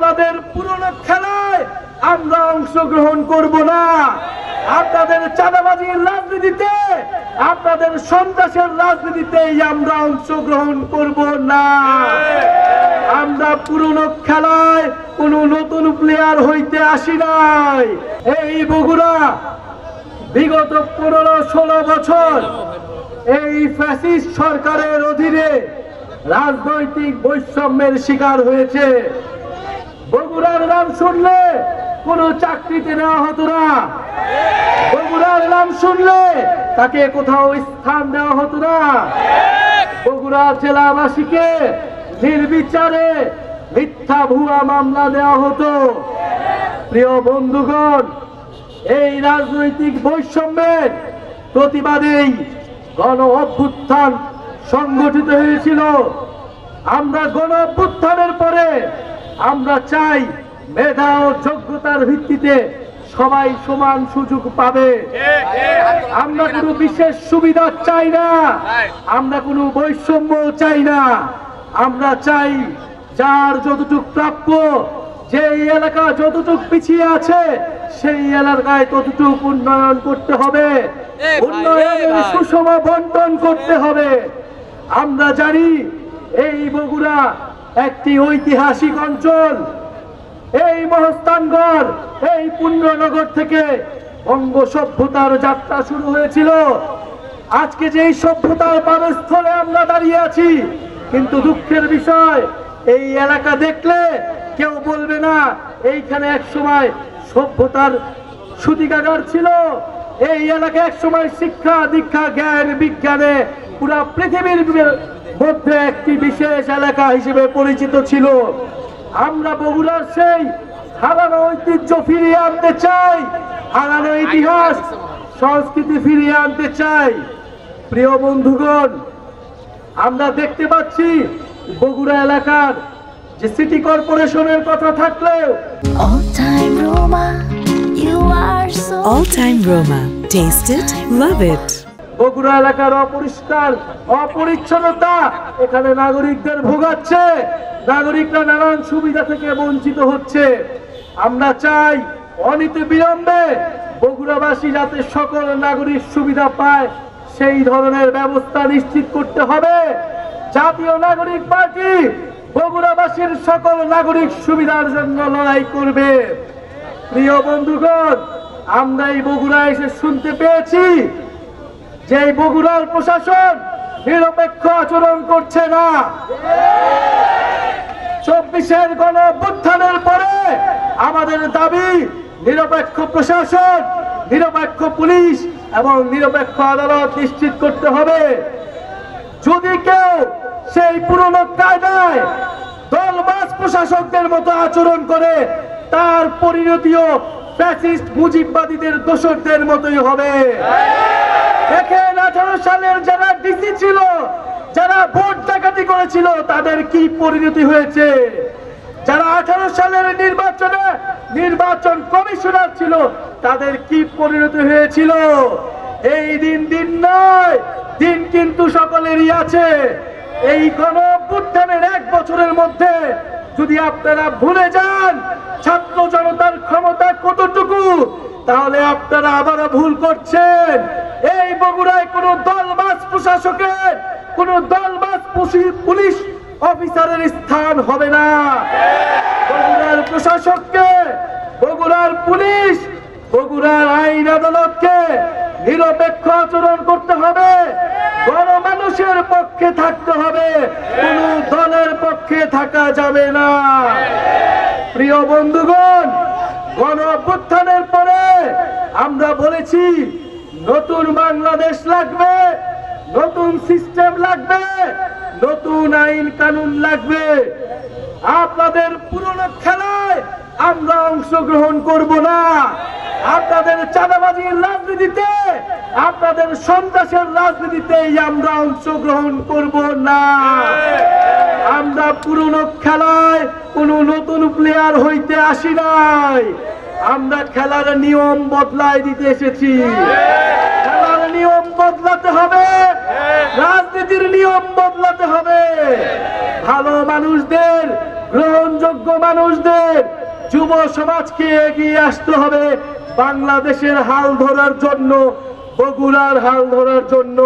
আপনাদের পুরনো খেলায় আমরা অংশগ্রহণ করব না। আপনাদের চাঁদাবাজির রাজনীতিতে, আপনাদের সন্ত্রাসের রাজনীতিতেই আমরা অংশগ্রহণ করব না। আমরা পুরনো খেলায় কোনো নতুন প্লেয়ার হইতে আসি নাই। এই বগুড়া বিগত 15-16 বছর এই ফ্যাসিস্ট সরকারের অধীনে রাজনৈতিক বৈষম্যের শিকার হয়েছে। বগুড়ার নাম শুনলে কোনো চাকরিতে নেওয়া হতো না। বগুড়ার নাম শুনলে তাকে কোথাও স্থান দেওয়া হতো না। বগুড়া জেলাবাসীকে নির্বিচারে মিথ্যা ভুয়া মামলা দেওয়া হতো। প্রিয় বন্ধুগণ, এই রাজনৈতিক বৈষম্যের প্রতিবাদেই গণ অভ্যুত্থান সংগঠিত হয়েছিল। আমরা গণ অভ্যুত্থানের পরে আমরা চাই মেধা ও যোগ্যতার ভিত্তিতে সবাই সমান সুযোগ পাবে। আমরা কোনো বিশেষ সুবিধা চাই না, আমরা কোনো বৈষম্য চাই না। আমরা চাই যার যতটুক প্রাপ্য, যে এলাকা যতটুক পিছিয়ে আছে সেই এলাকায় ততটুক উন্নয়ন করতে হবে, উন্নয়নের সুষম বন্টন করতে হবে। আমরা জানি এই বগুড়া একটি ঐতিহাসিক অঞ্চল। এই মহস্থানগড়, এই পুণ্যনগর থেকে বঙ্গ সভ্যতার যাত্রা শুরু হয়েছিল। আজকে যেই সভ্যতার পাদস্থলে আমরা দাঁড়িয়ে আছি, কিন্তু দুঃখের বিষয় এই এলাকা দেখলে কেউ বলবে না এইখানে একসময় সভ্যতার সূতিকাগার ছিল। এই এলাকা একসময় শিক্ষা দীক্ষা জ্ঞান বিজ্ঞানে পুরা পৃথিবীর মধ্যে একটি বিশেষ এলাকা হিসেবে পরিচিত ছিল। আমরা বগুড়ার সেই হারানো ঐতিহ্য ফিরিয়ে আনতে চাই, হারানো ইতিহাস সংস্কৃতি ফিরিয়ে আনতে চাই। প্রিয় বন্ধুগণ, আমরা দেখতে পাচ্ছি বগুড়া এলাকার যে সিটি কর্পোরেশনের কথা থাকলেও All time Roma. Taste it, love it. Bogura এলাকার অপরিষ্কার অপরিচ্ছন্নতা এখানে নাগরিকদের ভোগাচ্ছে। নাগরিকরা নানান সুবিধা থেকে বঞ্চিত হচ্ছে। আমরা চাই অনীতি বিলম্বে বগুড়াবাসী যাতে সকল নাগরিক সুবিধা পায় সেই ধরনের ব্যবস্থা নিশ্চিত করতে হবে। জাতীয় নাগরিক পার্টি বগুড়াবাসীর সকল নাগরিক সুবিধার জন্য লড়াই করবে। প্রিয় বন্ধুগণ, আমরা এই বগুড়া এসে শুনতে পেয়েছি যে এই বগুড়ার প্রশাসন নিরপেক্ষ আচরণ করছে না। 24-এর গণ অভ্যুত্থানের পরে আমাদের দাবি নিরপেক্ষ প্রশাসন, নিরপেক্ষ পুলিশ এবং নিরপেক্ষ আদালত নিশ্চিত করতে হবে। যদি কেউ সেই পুরনো কায়দায় দলবাজ প্রশাসকদের মতো আচরণ করে, তার পরিণতিও ফ্যাসিস্ট মুজিববাদীদের দোসরদের মতোই হবে। দেখেন 18 সালের যারা ডিসি ছিল, যারা ভোট ডাকাতি করেছিল, তাদের কি পরিণতি হয়েছে। যারা 18 সালের নির্বাচনে নির্বাচন কমিশনার ছিল, তাদের কি পরিণতি হয়েছিল। এই দিন নয়, দিন কিন্তু সকলেরই আছে। এই গণ অভ্যুত্থানের 1 বছরের মধ্যে যদি আপনারা ভুলে যান ছাত্র জনতার ক্ষমতা কতটুকু, তাহলে আপনারা আবারও ভুল করছেন। এই বগুড়ায় কোনো দলবাজ প্রশাসকের, কোনো দলবাজ পুলিশ অফিসারের স্থান হবে না। বগুড়ার প্রশাসককে, বগুড়ার পুলিশ, বগুড়ার আইন আদালতকে নিরপেক্ষ আচরণ করতে হবে, গণমানুষের পক্ষে থাকতে হবে, কোনো দলের পক্ষে থাকা যাবে না। প্রিয় বন্ধুগণ, গণ অভ্যুত্থানের পরে আমরা বলেছি নতুন বাংলাদেশ লাগবে, নতুন সিস্টেম লাগবে, নতুন আইন কানুন লাগবে। আপনাদের পুরনো খেলায় আমরা অংশগ্রহণ করব না। আপনাদের চাঁদাবাজির রাজনীতিতে, আপনাদের সন্ত্রাসের রাজনীতিতেই আমরা অংশগ্রহণ করব না। আমরা পুরনো খেলায় কোনো নতুন প্লেয়ার হইতে আসি নাই। আমরা খেলার নিয়ম বদলায় দিতে এসেছি। খেলার নিয়ম বদলাতে হবে, রাজনীতির নিয়ম বদলাতে হবে। ভালো মানুষদের গ্রহণযোগ্য মানুষদের, যুব সমাজকে এগিয়ে আসতে হবে বাংলাদেশের হাল ধরার জন্য, বগুড়ার হাল ধরার জন্য।